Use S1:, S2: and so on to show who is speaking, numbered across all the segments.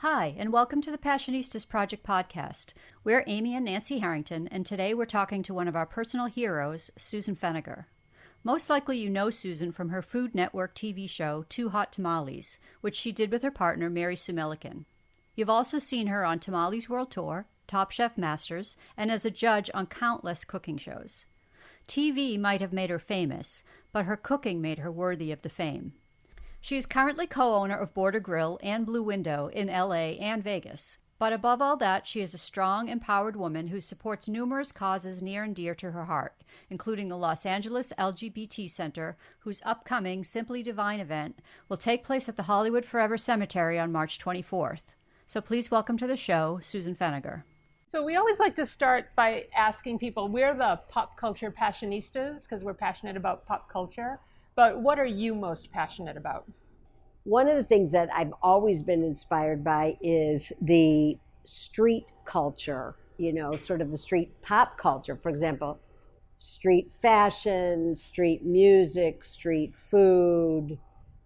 S1: Hi, and welcome to the Passionistas Project podcast. We're Amy and Nancy Harrington, and today we're talking to one of our personal heroes, Susan Feniger. Most likely you know Susan from her Food Network TV show, Too Hot Tamales, which she did with her partner, Mary Sue Milliken. You've also seen her on Tamales World Tour, Top Chef Masters, and as a judge on countless cooking shows. TV might have made her famous, but her cooking made her worthy of the fame. She is currently co-owner of Border Grill and Blue Window in LA and Vegas. But above all that, she is a strong, empowered woman who supports numerous causes near and dear to her heart, including the Los Angeles LGBT Center, whose upcoming Simply Divine event will take place at the Hollywood Forever Cemetery on March 24th. So please welcome to the show, Susan Feniger.
S2: So we always like to start by asking people, we're the pop culture passionistas because we're passionate about pop culture. But what are you most passionate about?
S3: One of the things that I've always been inspired by is the street culture, sort of the street pop culture. For example, street fashion, street music, street food.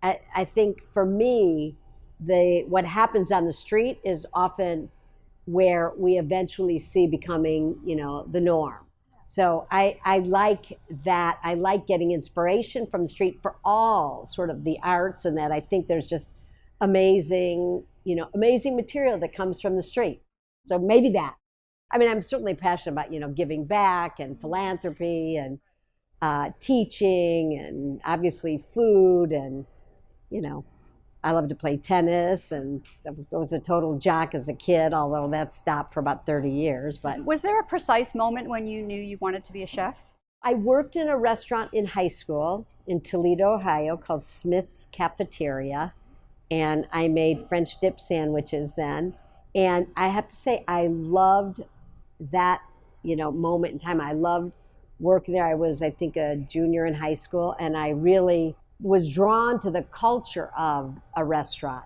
S3: I think for me, what happens on the street is often where we eventually see becoming, the norm. So I like that. I like getting inspiration from the street for all sort of the arts, and that I think there's just amazing material that comes from the street. So maybe that. I mean, I'm certainly passionate about, giving back and philanthropy and teaching and obviously food and, I love to play tennis, and I was a total jock as a kid, although that stopped for about 30 years. But
S1: Was there a precise moment when you knew you wanted to be a chef?
S3: I worked in a restaurant in high school in Toledo, Ohio, called Smith's Cafeteria, and I made French dip sandwiches then. And I have to say, I loved that, moment in time. I loved working there. I was, I think, a junior in high school, and I really was drawn to the culture of a restaurant.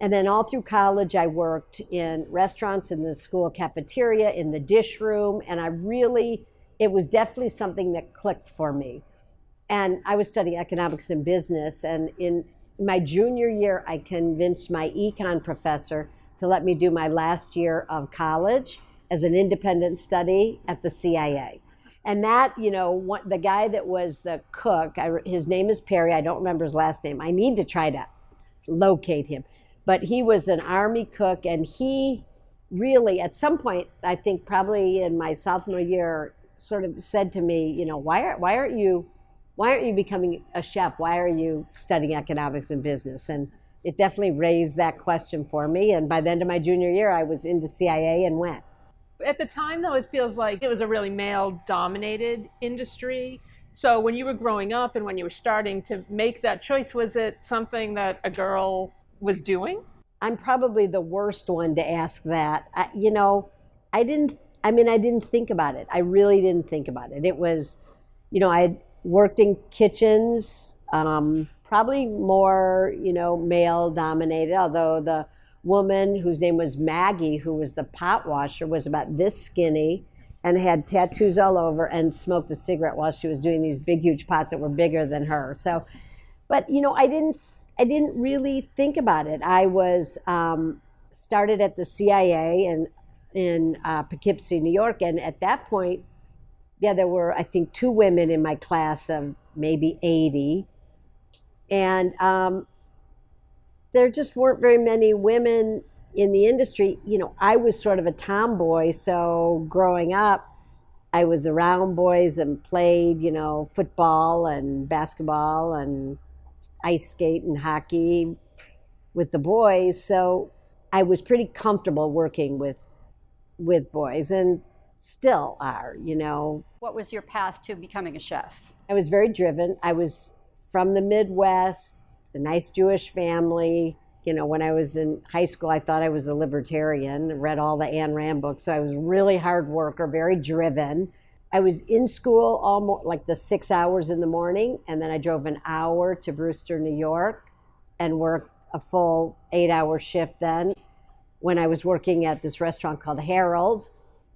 S3: And then all through college, I worked in restaurants, in the school cafeteria, in the dish room, and it was definitely something that clicked for me. And I was studying economics and business, and in my junior year, I convinced my econ professor to let me do my last year of college as an independent study at the CIA. And that, the guy that was the cook, his name is Perry. I don't remember his last name. I need to try to locate him. But he was an Army cook, and he really, at some point, I think probably in my sophomore year, sort of said to me, why aren't you becoming a chef? Why are you studying economics and business? And it definitely raised that question for me. And by the end of my junior year, I was into CIA and went.
S2: At the time, though, it feels like it was a really male-dominated industry. So when you were growing up and when you were starting to make that choice, was it something that a girl was doing?
S3: I'm probably the worst one to ask that. I didn't think about it. I really didn't think about it. It was, I had worked in kitchens, probably more, male-dominated, although the woman whose name was Maggie, who was the pot washer, was about this skinny and had tattoos all over and smoked a cigarette while she was doing these big, huge pots that were bigger than her. So, but I didn't really think about it. I was started at the CIA in Poughkeepsie, New York, and at that point, there were, I think, 2 women in my class of maybe 80, and there just weren't very many women in the industry. I was sort of a tomboy, so growing up, I was around boys and played, football and basketball and ice skate and hockey with the boys. So I was pretty comfortable working with boys, and still are,
S1: What was your path to becoming a chef?
S3: I was very driven. I was from the Midwest, a nice Jewish family. When I was in high school, I thought I was a libertarian, read all the Ayn Rand books. So I was a really hard worker, very driven. I was in school almost like the 6 hours in the morning, and then I drove an hour to Brewster, New York, and worked a full 8-hour shift then when I was working at this restaurant called Harold's.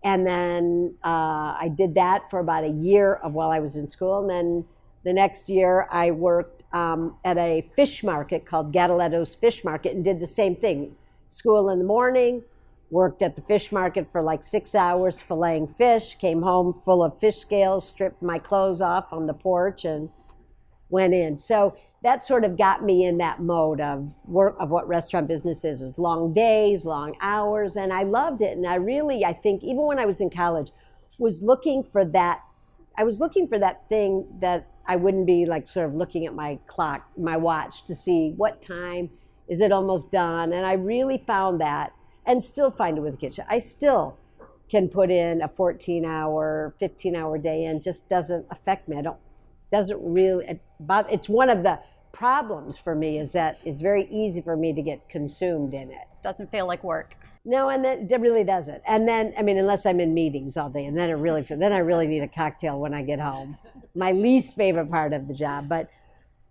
S3: And then I did that for about a year while I was in school. And then the next year I worked at a fish market called Gadaletto's Fish Market and did the same thing. school in the morning, worked at the fish market for like 6 hours filleting fish, came home full of fish scales, stripped my clothes off on the porch and went in. So that sort of got me in that mode of work, of what restaurant business is long days, long hours, and I loved it. And I think even when I was in college, was looking for that. I was looking for that thing that I wouldn't be like sort of looking at my clock, my watch to see what time is it almost done. And I really found that, and still find it with the kitchen. I still can put in a 14-hour, 15-hour day and just doesn't affect me. Doesn't really bother. It's one of the problems for me is that it's very easy for me to get consumed in it.
S1: Doesn't feel like work.
S3: No, and then it really doesn't. And then, I mean, unless I'm in meetings all day, and then I really need a cocktail when I get home. My least favorite part of the job, but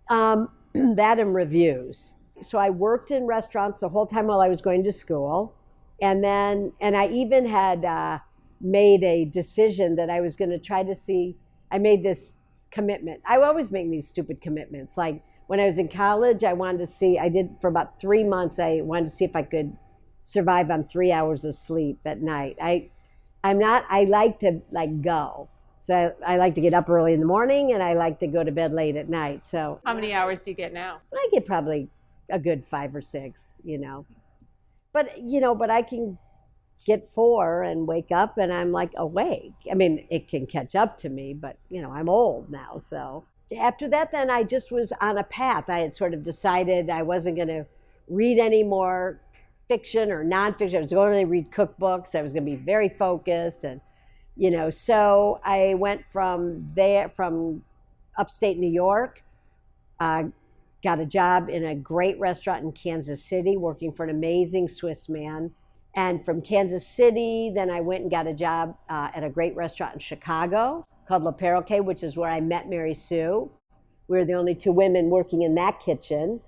S3: that and reviews. So I worked in restaurants the whole time while I was going to school, and I even had made a decision that I was going to try to see. I made this commitment. I always make these stupid commitments. Like when I was in college, I did for about 3 months, I wanted to see if I could survive on 3 hours of sleep at night. I like to go. So I like to get up early in the morning and I like to go to bed late at night. So
S2: how many hours do you get now?
S3: I get probably a good 5 or 6, But I can get 4 and wake up and I'm like awake. I mean, it can catch up to me, but I'm old now. So after that, then I just was on a path. I had sort of decided I wasn't going to read any more fiction or nonfiction. I was going to read cookbooks. I was going to be very focused. And, so I went from upstate New York, got a job in a great restaurant in Kansas City, working for an amazing Swiss man. And from Kansas City, then I went and got a job at a great restaurant in Chicago called Le Perroquet, which is where I met Mary Sue. We were the only 2 women working in that kitchen.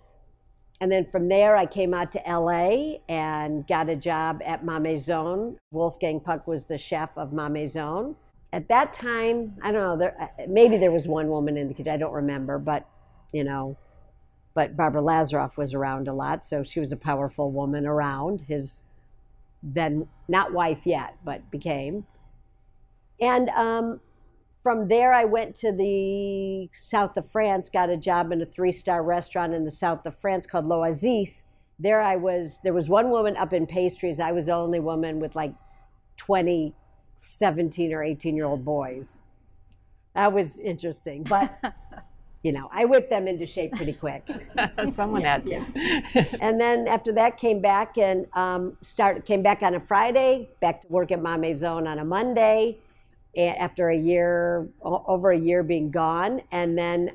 S3: And then from there, I came out to LA and got a job at Ma Maison. Wolfgang Puck was the chef of Ma Maison. At that time, I don't know, maybe there was 1 woman in the kitchen, I don't remember, but Barbara Lazaroff was around a lot, so she was a powerful woman around, his then not wife yet, but became. And from there, I went to the south of France, got a job in a 3-star restaurant in the south of France called L'Oasis. There was 1 woman up in pastries. I was the only woman with like 20, 17 or 18-year-old boys. That was interesting, but I whipped them into shape pretty quick.
S2: Someone had to.
S3: And then after that, came back and came back on a Friday, back to work at Ma Maison on a Monday, after over a year being gone, and then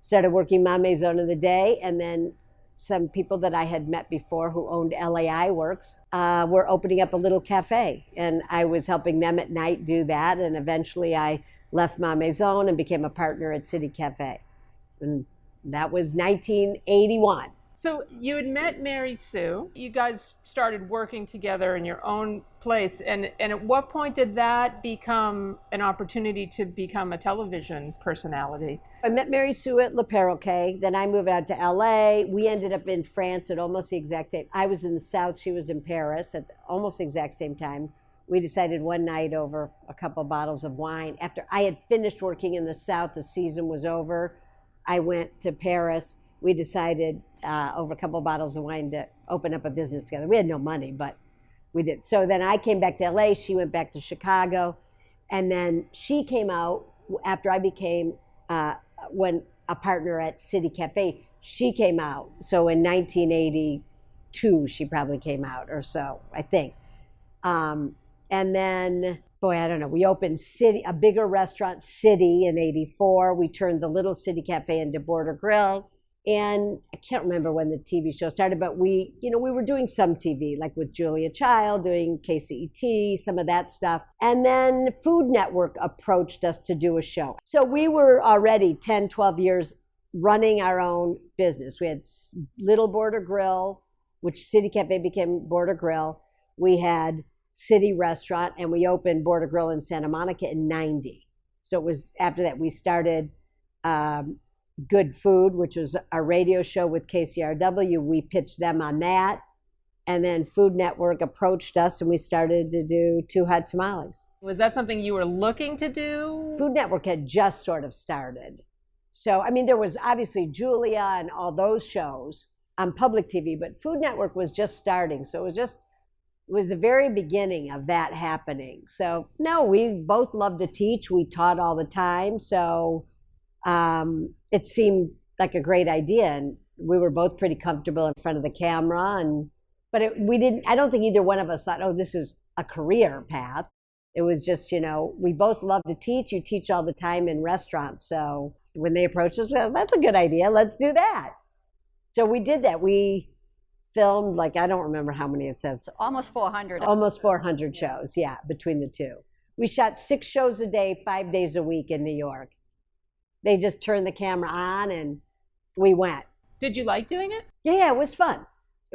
S3: started working Ma Maison in the day, and then some people that I had met before who owned LAI Works were opening up a little cafe, and I was helping them at night do that, and eventually I left Ma Maison and became a partner at City Cafe, and that was 1981.
S2: So you had met Mary Sue. You guys started working together in your own place. And at what point did that become an opportunity to become a television personality?
S3: I met Mary Sue at Le Perroquet. Then I moved out to LA. We ended up in France at almost the exact same. I was in the South. She was in Paris at almost the exact same time. We decided one night over a couple bottles of wine. After I had finished working in the South, the season was over. I went to Paris. We decided over a couple of bottles of wine to open up a business together. We had no money, but we did. So then I came back to LA. She went back to Chicago. And then she came out after I became when a partner at City Cafe. She came out. So in 1982, she probably came out or so, I think. And then, I don't know. We opened a bigger restaurant, City, in 84. We turned the little City Cafe into Border Grill. And I can't remember when the TV show started, but we were doing some TV, like with Julia Child, doing KCET, some of that stuff. And then Food Network approached us to do a show. So we were already 10, 12 years running our own business. We had Little Border Grill, which City Cafe became Border Grill. We had City Restaurant, and we opened Border Grill in Santa Monica in 90. So it was after that we started Good Food, which was a radio show with KCRW. We pitched them on that. And then Food Network approached us and we started to do Two Hot Tamales.
S2: Was that something you were looking to do?
S3: Food Network had just sort of started. So, I mean, there was obviously Julia and all those shows on public TV, but Food Network was just starting. So it was the very beginning of that happening. So, no, we both loved to teach. We taught all the time. So it seemed like a great idea. And we were both pretty comfortable in front of the camera. But I don't think either one of us thought, oh, this is a career path. It was just, we both love to teach. You teach all the time in restaurants. So when they approached us, well, that's a good idea. Let's do that. So we did that. We filmed, I don't remember how many it says.
S1: Almost 400.
S3: Almost 400 shows, yeah, between the two. We shot 6 shows a day, 5 days a week in New York. They just turned the camera on and we went.
S2: Did you like doing it?
S3: Yeah, it was fun.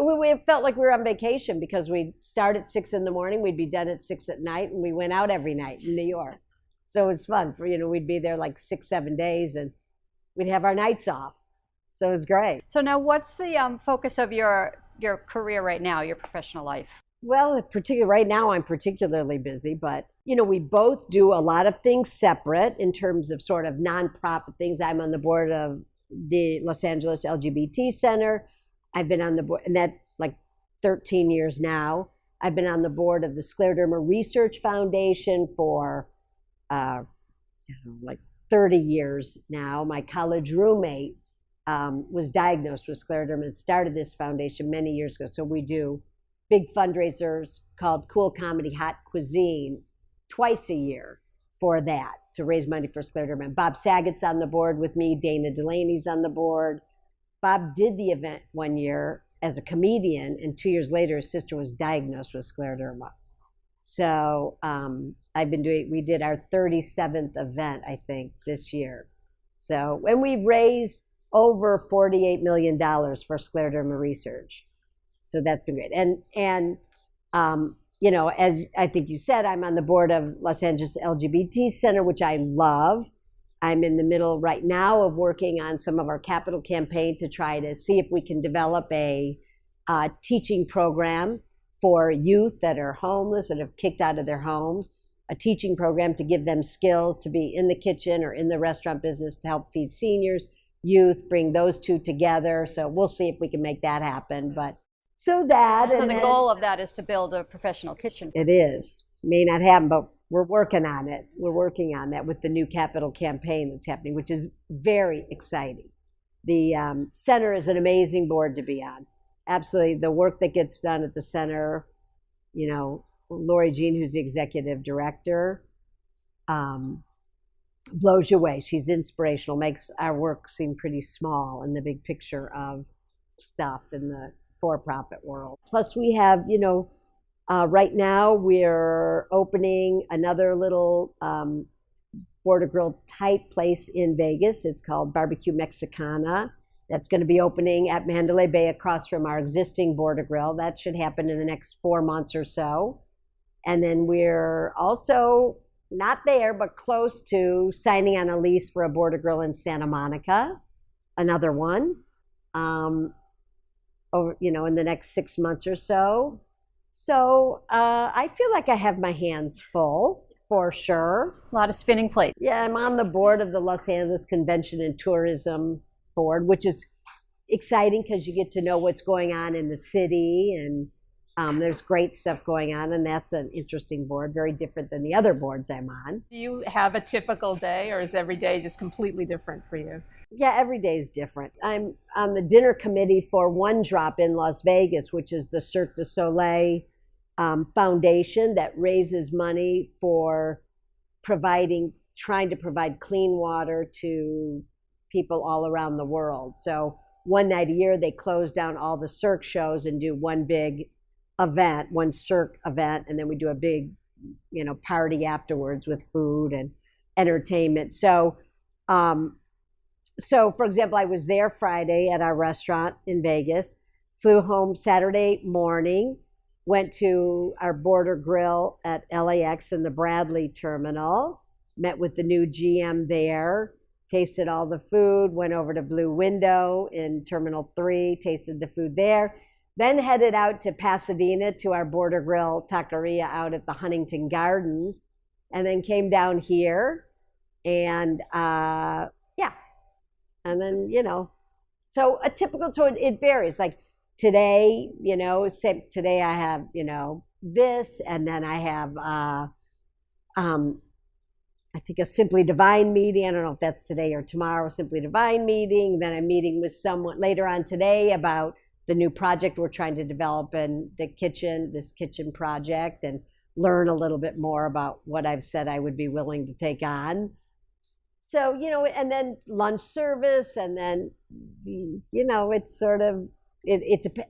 S3: We felt like we were on vacation because we'd start at 6 in the morning, we'd be done at 6 at night, and we went out every night in New York. So it was fun. We'd be there 6-7 days, and we'd have our nights off. So it was great.
S1: So now what's the focus of your career right now, your professional life?
S3: Well, right now I'm particularly busy, but, we both do a lot of things separate in terms of sort of nonprofit things. I'm on the board of the Los Angeles LGBT Center. I've been on the board, and that 13 years now. I've been on the board of the Scleroderma Research Foundation for 30 years now. My college roommate was diagnosed with scleroderma and started this foundation many years ago. So we do big fundraisers called Cool Comedy Hot Cuisine twice a year for that, to raise money for scleroderma. And Bob Saget's on the board with me. Dana Delaney's on the board. Bob did the event one year as a comedian, and 2 years later, his sister was diagnosed with scleroderma. So we did our 37th event, I think, this year. So, and we've raised over $48 million for scleroderma research. So that's been great. And as I think you said, I'm on the board of Los Angeles LGBT Center, which I love. I'm in the middle right now of working on some of our capital campaign to try to see if we can develop a teaching program for youth that are homeless, that have kicked out of their homes, a teaching program to give them skills to be in the kitchen or in the restaurant business to help feed seniors, youth, bring those two together. So we'll see if we can make that happen. So
S1: the goal of that is to build a professional kitchen.
S3: It is. May not happen, but we're working on it. We're working on that with the new capital campaign that's happening, which is very exciting. The center is an amazing board to be on. Absolutely. The work that gets done at the center, Lori Jean, who's the executive director, blows you away. She's inspirational, makes our work seem pretty small in the big picture of stuff in the for-profit world. Plus we have, right now we're opening another little Border Grill type place in Vegas. It's called Barbecue Mexicana. That's going to be opening at Mandalay Bay across from our existing Border Grill. That should happen in the next 4 months or so. And then we're also not there, but close to signing on a lease for a Border Grill in Santa Monica, another one, in the next 6 months or so. So I feel like I have my hands full, for sure.
S1: A lot of spinning plates.
S3: Yeah, I'm on the board of the Los Angeles Convention and Tourism Board, which is exciting because you get to know what's going on in the city, and there's great stuff going on, and that's an interesting board, very different than the other boards I'm on.
S2: Do you have a typical day, or is every day just completely different for you?
S3: Yeah, every day is different. I'm on the dinner committee for One Drop in Las Vegas, which is the Cirque du Soleil foundation that raises money for trying to provide clean water to people all around the world. So one night a year, they close down all the Cirque shows and do one big event, one Cirque event, and then we do a big, party afterwards with food and entertainment. So for example, I was there Friday at our restaurant in Vegas, flew home Saturday morning, went to our Border Grill at LAX in the Bradley terminal, met with the new GM there, tasted all the food, went over to Blue Window in Terminal 3, tasted the food there, then headed out to Pasadena to our Border Grill taqueria out at the Huntington Gardens, and then came down here, and yeah, and then so it varies. Like today, say today I have this, and then I have I think a Simply Divine meeting. I don't know if that's today or tomorrow. Simply Divine meeting. Then I'm meeting with someone later on today about the new project we're trying to develop in the kitchen, this kitchen project, and learn a little bit more about what I've said I would be willing to take on. So, and then lunch service, and then, it's sort of,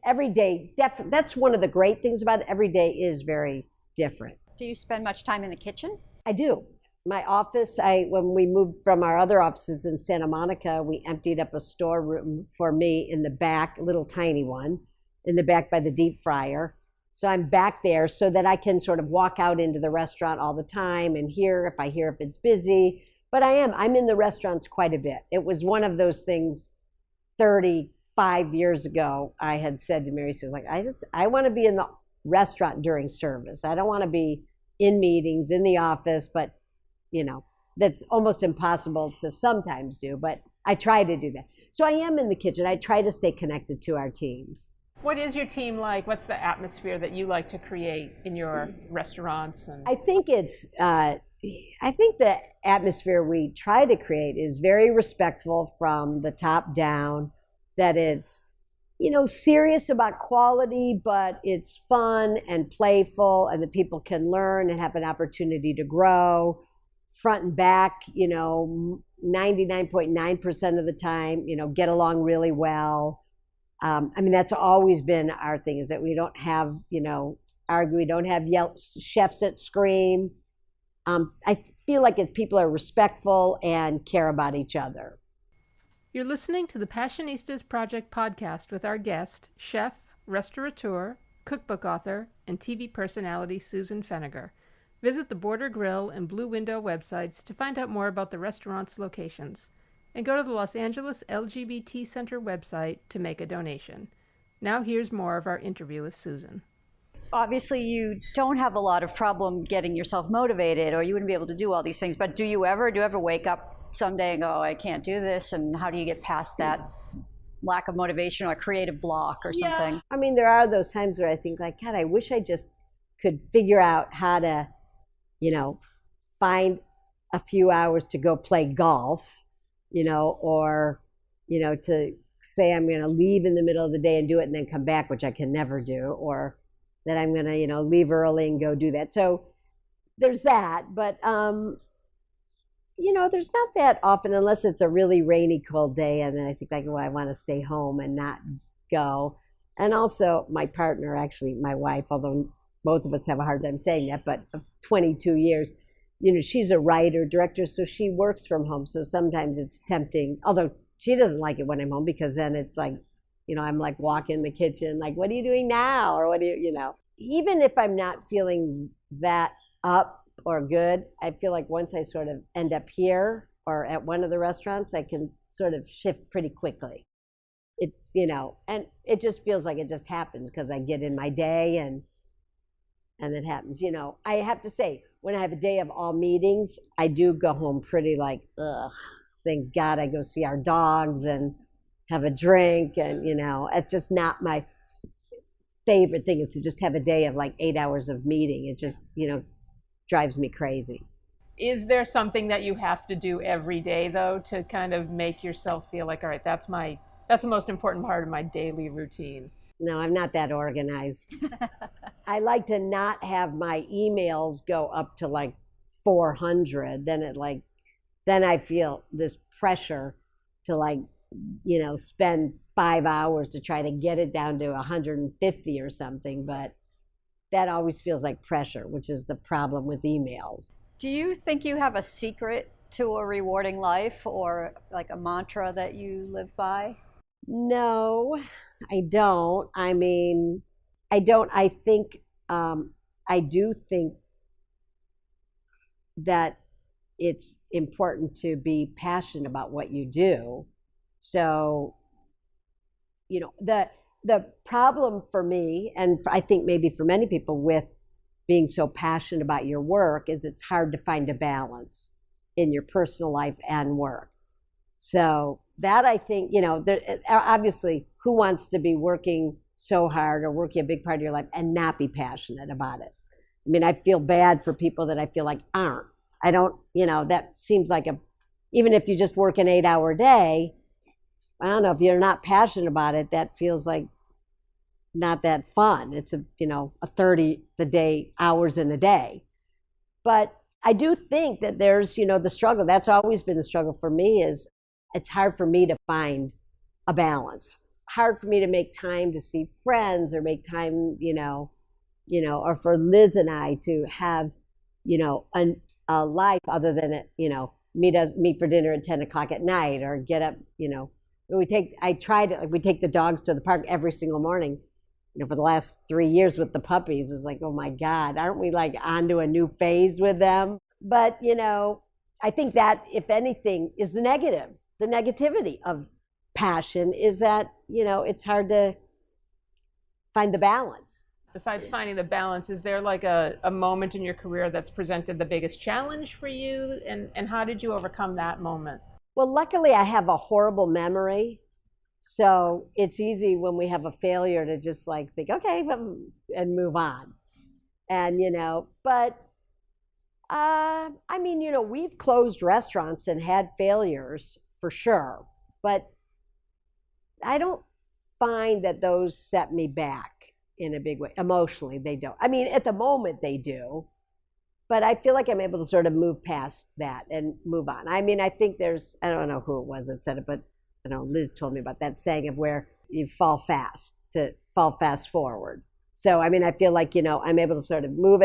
S3: every day, that's one of the great things about it. Every day is very different.
S1: Do you spend much time in the kitchen?
S3: I do. My office, when we moved from our other offices in Santa Monica, we emptied up a storeroom for me in the back, a little tiny one, in the back by the deep fryer. So I'm back there so that I can sort of walk out into the restaurant all the time and hear if it's busy. But I'm in the restaurants quite a bit. It was one of those things 35 years ago, I had said to Mary, she was like, I want to be in the restaurant during service. I don't want to be in meetings, in the office, but that's almost impossible to sometimes do, but I try to do that. So I am in the kitchen. I try to stay connected to our teams.
S2: What is your team like? What's the atmosphere that you like to create in your restaurants?
S3: I think the atmosphere we try to create is very respectful from the top down, that it's, serious about quality, but it's fun and playful, and the people can learn and have an opportunity to grow. Front and back, 99.9% of the time, get along really well. That's always been our thing, is that we don't have, argue, we don't have chefs that scream. I feel like people are respectful and care about each other.
S2: You're listening to the Passionistas Project podcast with our guest, chef, restaurateur, cookbook author, and TV personality Susan Feniger. Visit the Border Grill and Blue Window websites to find out more about the restaurant's locations, and go to the Los Angeles LGBT Center website to make a donation. Now here's more of our interview with Susan.
S1: Obviously, you don't have a lot of problem getting yourself motivated, or you wouldn't be able to do all these things, but do you ever wake up someday and go, I can't do this, and how do you get past that lack of motivation or creative block or something?
S3: Yeah. There are those times where I think, like, God, I wish I just could figure out how to find a few hours to go play golf, or, to say I'm going to leave in the middle of the day and do it and then come back, which I can never do, or that I'm going to, leave early and go do that. So there's that, but, there's not that often, unless it's a really rainy, cold day. And then I think, like, well, I want to stay home and not go. And also my partner, actually my wife, although both of us have a hard time saying that, but 22 years, she's a writer, director, so she works from home. So sometimes it's tempting, although she doesn't like it when I'm home, because then it's like, I'm like walking in the kitchen, like, what are you doing now? Or what do even if I'm not feeling that up or good, I feel like once I sort of end up here or at one of the restaurants, I can sort of shift pretty quickly. And it just feels like it just happens because I get in my day and it happens. I have to say, when I have a day of all meetings, I do go home pretty like, ugh, thank God I go see our dogs and have a drink. And, it's just not my favorite thing, is to just have a day of like 8 hours of meeting. It just, drives me crazy.
S2: Is there something that you have to do every day, though, to kind of make yourself feel like, all right, that's the most important part of my daily routine?
S3: No, I'm not that organized. I like to not have my emails go up to like 400. Then I feel this pressure to spend 5 hours to try to get it down to 150 or something. But that always feels like pressure, which is the problem with emails.
S1: Do you think you have a secret to a rewarding life, or like a mantra that you live by?
S3: No, I don't. I don't. I think, I do think that it's important to be passionate about what you do. So, the problem for me, and I think maybe for many people with being so passionate about your work, is it's hard to find a balance in your personal life and work. So that, I think, obviously, who wants to be working so hard or working a big part of your life and not be passionate about it? I mean, I feel bad for people that I feel like aren't. I don't, that seems like even if you just work an 8-hour day, I don't know, if you're not passionate about it, that feels like not that fun. It's a 30 hours in a day. But I do think that there's, the struggle. That's always been the struggle for me, is it's hard for me to find a balance. Hard for me to make time to see friends, or make time, or for Liz and I to have, a life other than, meet for dinner at 10 o'clock at night, or get up, we take the dogs to the park every single morning, for the last 3 years with the puppies. It's like, oh my God, aren't we like onto a new phase with them? But, I think that, if anything, is the negative. The negativity of passion is that, it's hard to find the balance.
S2: Besides finding the balance, is there like a moment in your career that's presented the biggest challenge for you? And how did you overcome that moment?
S3: Well, luckily, I have a horrible memory. So it's easy when we have a failure to just like think, okay, and move on. And, but we've closed restaurants and had failures for sure. But I don't find that those set me back in a big way. Emotionally, they don't. I mean, at the moment they do, but I feel like I'm able to sort of move past that and move on. I mean, I think I don't know who it was that said it, but Liz told me about that saying of where you fall fast forward. So, I mean, I feel like, I'm able to sort of move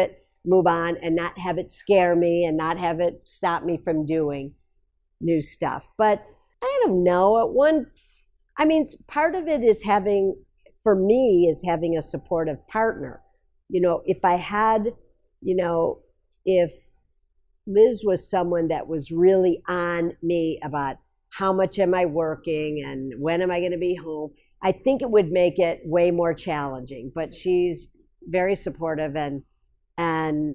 S3: on and not have it scare me and not have it stop me from doing new stuff. But I don't know, part of it is having a supportive partner. If I had, if Liz was someone that was really on me about how much am I working and when am I going to be home, I think it would make it way more challenging. But she's very supportive, and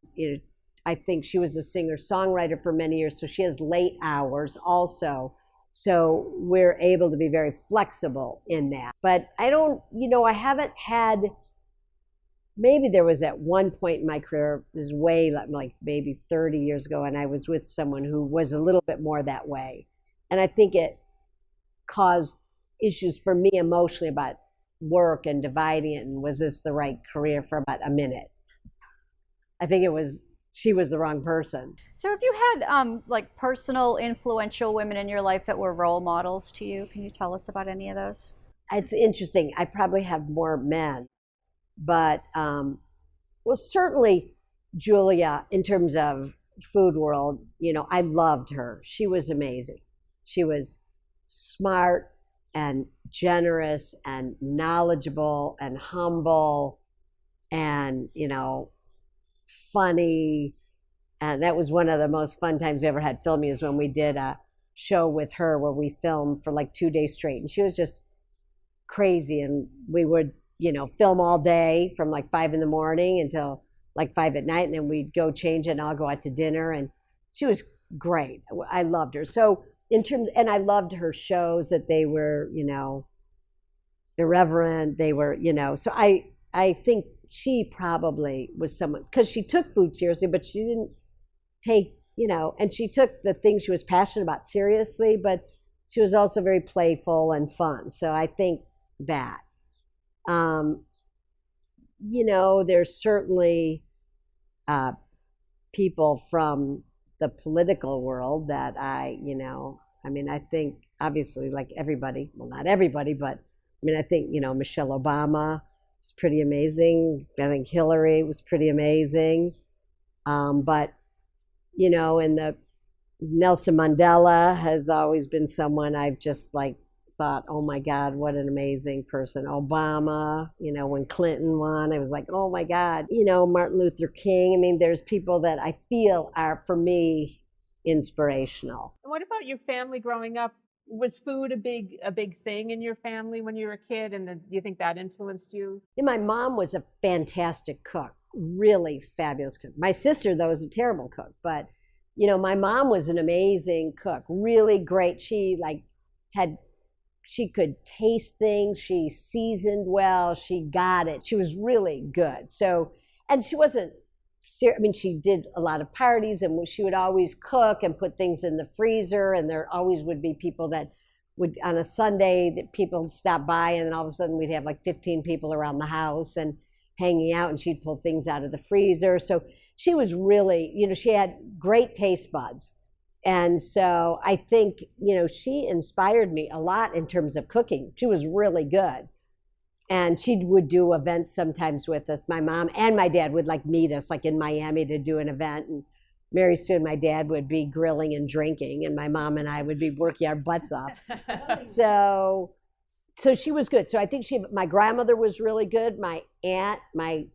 S3: I think she was a singer-songwriter for many years, so she has late hours also. So we're able to be very flexible in that. But I don't, I haven't had, maybe there was at one point in my career, this way like maybe 30 years ago, and I was with someone who was a little bit more that way. And I think it caused issues for me emotionally about work and dividing it, and was this the right career, for about a minute. I think she was the wrong person.
S1: So have you had like personal influential women in your life that were role models to you? Can you tell us about any of those?
S3: It's interesting. I probably have more men, but certainly Julia, in terms of food world, I loved her. She was amazing. She was smart and generous and knowledgeable and humble and, funny. And that was one of the most fun times we ever had filming, is when we did a show with her where we filmed for like 2 days straight. And she was just crazy. And we would, film all day from like 5 in the morning until like 5 at night. And then we'd go change and I'll go out to dinner. And she was great. I loved her. So and I loved her shows, that they were, irreverent. They were, so I think she probably was someone, because she took food seriously, but she didn't take, and she took the things she was passionate about seriously, but she was also very playful and fun. So I think that, there's certainly people from the political world that I think obviously, like everybody, well, not everybody, but I think, Michelle Obama was pretty amazing. I think Hillary was pretty amazing. But, and Nelson Mandela has always been someone I've just like thought, oh my God, what an amazing person. Obama, when Clinton won, I was like, oh my God, Martin Luther King. There's people that I feel are, for me, inspirational.
S2: And what about your family growing up? Was food a big thing in your family when you were a kid, and do you think that influenced you?
S3: Yeah, my mom was a fantastic cook, really fabulous cook. My sister, though, was a terrible cook, but my mom was an amazing cook, really great. She could taste things, she seasoned well, she got it. She was really good. So, and she wasn't, she did a lot of parties, and she would always cook and put things in the freezer, and there always would be people that would, on a Sunday, that people would stop by, and then all of a sudden we'd have like 15 people around the house and hanging out, and she'd pull things out of the freezer. So she was really, she had great taste buds. And so I think, she inspired me a lot in terms of cooking. She was really good. And she would do events sometimes with us. My mom and my dad would meet us in Miami to do an event. And very soon my dad would be grilling and drinking, and my mom and I would be working our butts off. So she was good. So I think my grandmother was really good. My aunt, my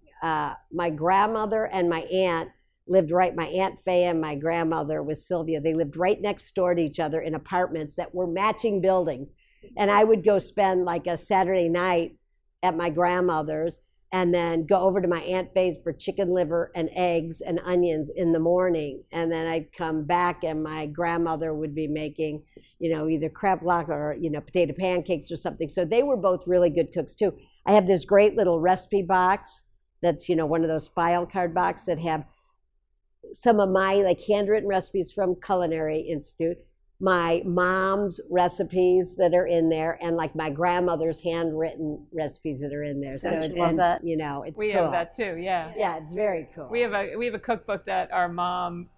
S3: grandmother and my aunt lived my Aunt Faye and my grandmother was Sylvia. They lived right next door to each other in apartments that were matching buildings. And I would go spend a Saturday night at my grandmother's, and then go over to my Aunt Faye's for chicken liver and eggs and onions in the morning. And then I'd come back, and my grandmother would be making, either crêpe or, potato pancakes or something. So they were both really good cooks too. I have this great little recipe box that's, one of those file card boxes that have some of my handwritten recipes from Culinary Institute, my mom's recipes that are in there, and my grandmother's handwritten recipes that are in there.
S1: So love that.
S3: It's
S2: we
S3: cool.
S2: have that too. Yeah.
S3: Yeah, it's very cool.
S2: We have a cookbook that our mom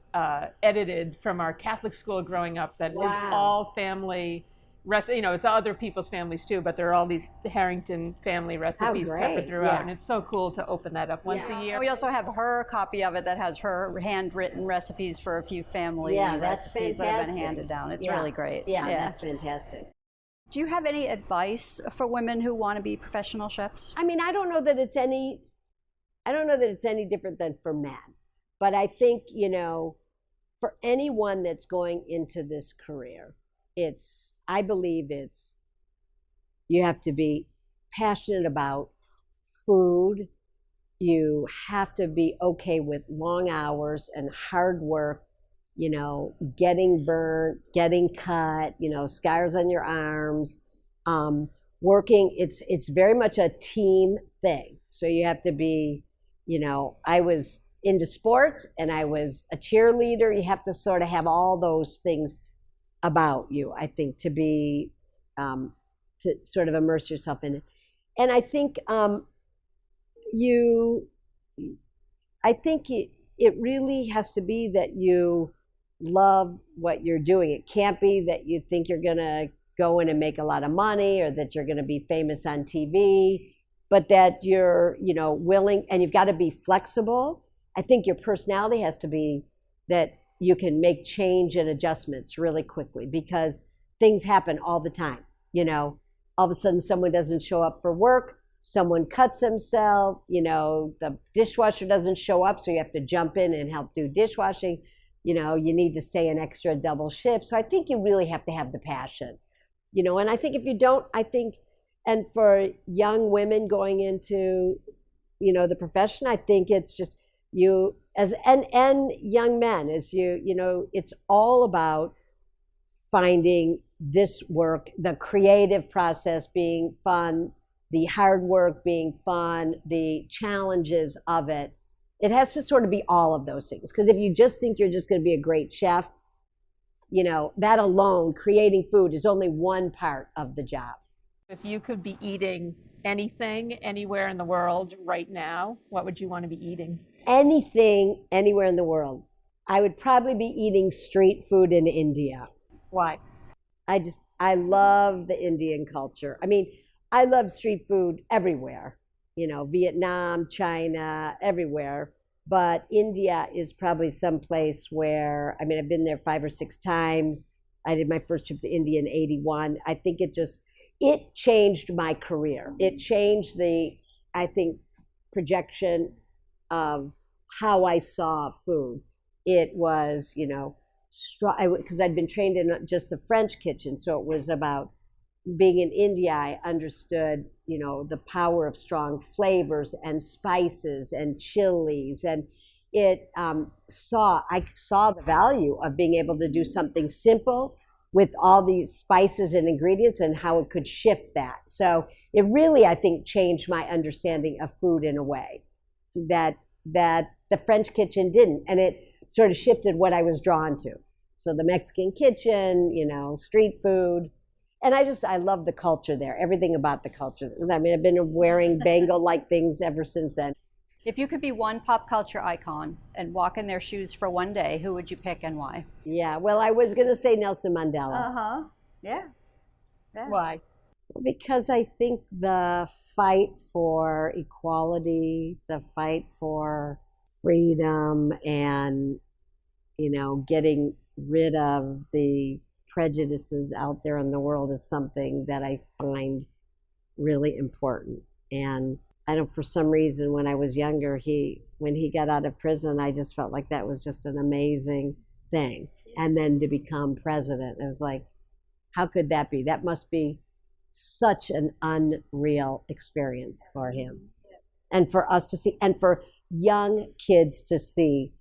S2: edited from our Catholic school growing up. That is all family it's other people's families too, but there are all these Harrington family recipes peppered throughout, and it's so cool to open that up once a year.
S1: We also have her copy of it that has her handwritten recipes for a few family recipes that have been handed down. It's really great.
S3: Yeah, that's fantastic.
S1: Do you have any advice for women who want to be professional chefs?
S3: I don't know that it's any different than for men, but I think, for anyone that's going into this career, I believe you have to be passionate about food. You have to be okay with long hours and hard work, getting burnt, getting cut, scars on your arms, working. It's very much a team thing. So you have to be, I was into sports and I was a cheerleader. You have to sort of have all those things about you, I think, to be to sort of immerse yourself in it. And I think it really has to be that you love what you're doing. It can't be that you think you're gonna go in and make a lot of money, or that you're gonna be famous on TV, but that you're willing, and you've got to be flexible. I think your personality has to be that you can make change and adjustments really quickly, because things happen all the time. All of a sudden someone doesn't show up for work, someone cuts themselves, the dishwasher doesn't show up, so you have to jump in and help do dishwashing. You need to stay an extra double shift. So I think you really have to have the passion, and I think if you don't, and for young women going into, the profession, I think it's just and young men, it's all about finding this work, the creative process being fun, the hard work being fun, the challenges of it. It has to sort of be all of those things. Because if you just think you're just going to be a great chef, that alone, creating food, is only one part of the job.
S2: If you could be eating anything, anywhere in the world right now, what would you want to be eating?
S3: Anything, anywhere in the world. I would probably be eating street food in India.
S2: Why?
S3: I love the Indian culture. I love street food everywhere, Vietnam, China, everywhere. But India is probably some place where, I've been there 5 or 6 times. I did my first trip to India in 81. I think it changed my career. It changed projection of how I saw food. It was, strong, because I'd been trained in just the French kitchen. So it was about being in India, I understood, the power of strong flavors and spices and chilies. And I saw the value of being able to do something simple with all these spices and ingredients and how it could shift that. So it really, I think, changed my understanding of food in a way that the French kitchen didn't. And it sort of shifted what I was drawn to. So the Mexican kitchen, street food. And I love the culture there, everything about the culture. I mean, I've been wearing Bengal-like things ever since then.
S1: If you could be one pop culture icon and walk in their shoes for one day, who would you pick and why?
S3: Yeah, well, I was going to say Nelson Mandela.
S1: Uh-huh. Yeah.
S2: Why?
S3: Because I think the fight for equality, the fight for freedom, and, getting rid of the prejudices out there in the world is something that I find really important. And I don't, for some reason, when I was younger, when he got out of prison, I just felt like that was just an amazing thing. And then to become president, it was like, how could that be? That must be such an unreal experience for him. And for us to see, and for young kids to see,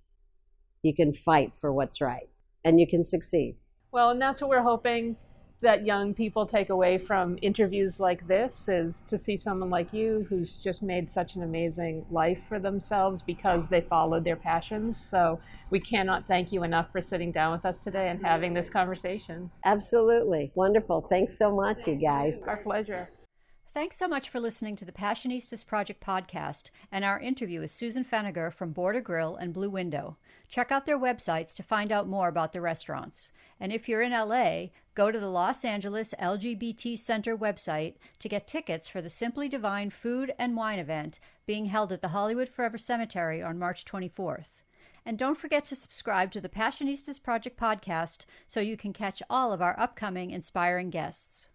S3: you can fight for what's right and you can succeed.
S2: Well, and that's what we're hoping that young people take away from interviews like this, is to see someone like you who's just made such an amazing life for themselves because they followed their passions. So we cannot thank you enough for sitting down with us today and having this conversation.
S3: Absolutely. Wonderful. Thanks so much, you guys.
S2: Our pleasure.
S1: Thanks so much for listening to the Passionistas Project podcast and our interview with Susan Feniger from Border Grill and Blue Window. Check out their websites to find out more about the restaurants. And if you're in LA, go to the Los Angeles LGBT Center website to get tickets for the Simply Divine food and wine event being held at the Hollywood Forever Cemetery on March 24th. And don't forget to subscribe to the Passionistas Project podcast so you can catch all of our upcoming inspiring guests.